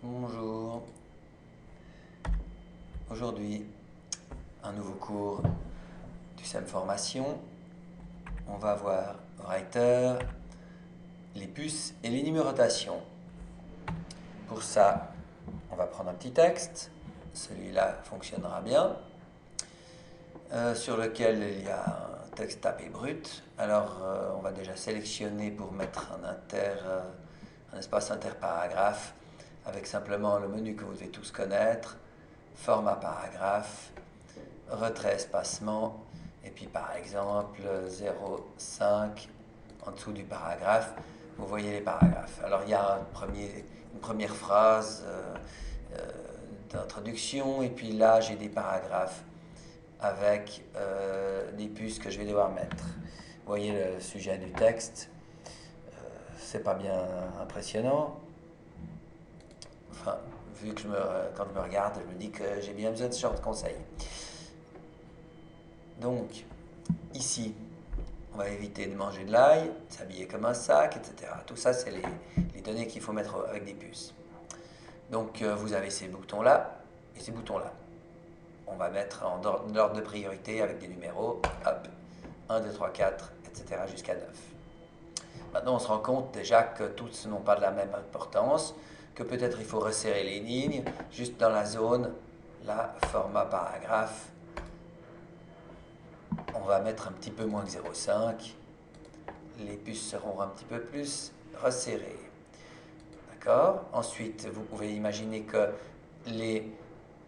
Bonjour. Aujourd'hui, un nouveau cours du SEM Formation. On va voir Writer, les puces et les numérotations. Pour ça, on va prendre un petit texte. Celui-là fonctionnera bien. Sur lequel il y a un texte tapé brut. Alors, on va déjà sélectionner pour mettre un espace interparagraphe avec simplement le menu que vous devez tous connaître, format paragraphe, retrait espacement, et puis par exemple 0,5 en dessous du paragraphe, vous voyez les paragraphes. Alors il y a une première phrase d'introduction, et puis là j'ai des paragraphes avec des puces que je vais devoir mettre. Vous voyez le sujet du texte, c'est pas bien impressionnant. Enfin, vu que quand je me regarde, je me dis que j'ai bien besoin de ce genre de conseils. Donc, ici, on va éviter de manger de l'ail, de s'habiller comme un sac, etc. Tout ça, c'est les données qu'il faut mettre avec des puces. Donc, vous avez ces boutons-là et ces boutons-là. On va mettre en ordre de priorité avec des numéros, hop, 1, 2, 3, 4, etc. jusqu'à 9. Maintenant, on se rend compte déjà que tous n'ont pas de la même importance, que peut-être il faut resserrer les lignes, juste dans la zone, là, format paragraphe, on va mettre un petit peu moins que 0,5. Les puces seront un petit peu plus resserrées. D'accord? Ensuite, vous pouvez imaginer que les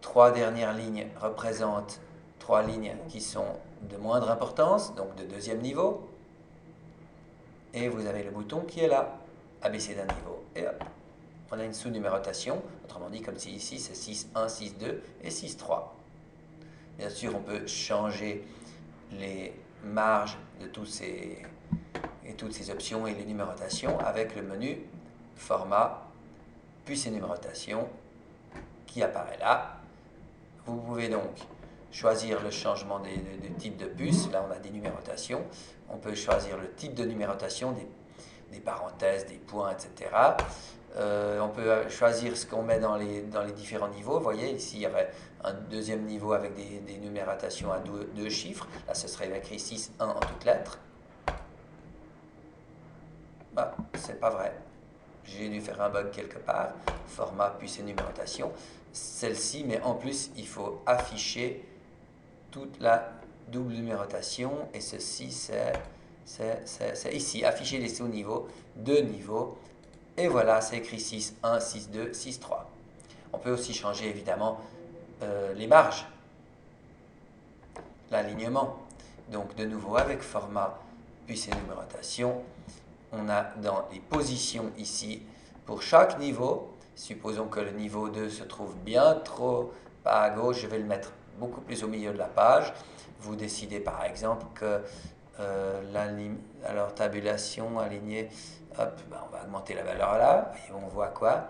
3 dernières lignes représentent 3 lignes qui sont de moindre importance, donc de deuxième niveau. Et vous avez le bouton qui est là, abaisser d'un niveau. Et hop, on a une sous-numérotation, autrement dit comme si ici c'est 6.1, 6.2 et 6.3. Bien sûr, on peut changer les marges de toutes ces options et les numérotations avec le menu format, puis ces numérotations qui apparaît là. Vous pouvez donc choisir le changement de type de puce. Là, on a des numérotations. On peut choisir le type de numérotation, des parenthèses, des points, etc. On peut choisir ce qu'on met dans les différents niveaux. Vous voyez, ici, il y aurait un deuxième niveau avec des numérotations à deux chiffres. Là, ce serait écrit 6.1 en toutes lettres. Bah, c'est pas vrai. J'ai dû faire un bug quelque part. Format, puce et numérotation. Celle-ci, mais en plus, il faut afficher toute la double numérotation. Et ceci, c'est ici. Afficher les sous-niveaux, 2 niveaux. Et voilà, c'est écrit 6.1, 6.2, 6.3. On peut aussi changer évidemment les marges, l'alignement. Donc de nouveau avec format, puce et numérotation, on a dans les positions ici, pour chaque niveau, supposons que le niveau 2 se trouve bien trop pas à gauche, je vais le mettre beaucoup plus au milieu de la page. Vous décidez par exemple que alors tabulation, alignée, hop, ben on va augmenter la valeur là, et on voit quoi?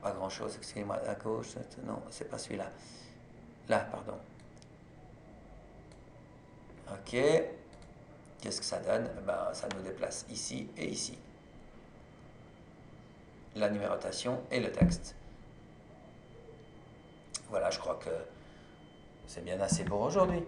Pas grand chose, excusez-moi, à gauche, non, c'est pas celui-là. Là, pardon. Ok, qu'est-ce que ça donne? Ben, ça nous déplace ici et ici. La numérotation et le texte. Voilà, je crois que c'est bien assez pour aujourd'hui.